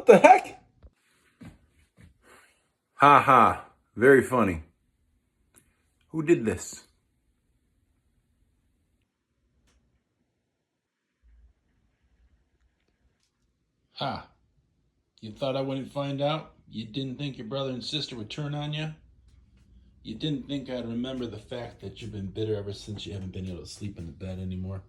What the heck? Ha ha. Very funny. Who did this? Ha! You thought I wouldn't find out? You didn't think your brother and sister would turn on you? You didn't think I'd remember the fact that you've been bitter ever since you haven't been able to sleep in the bed anymore?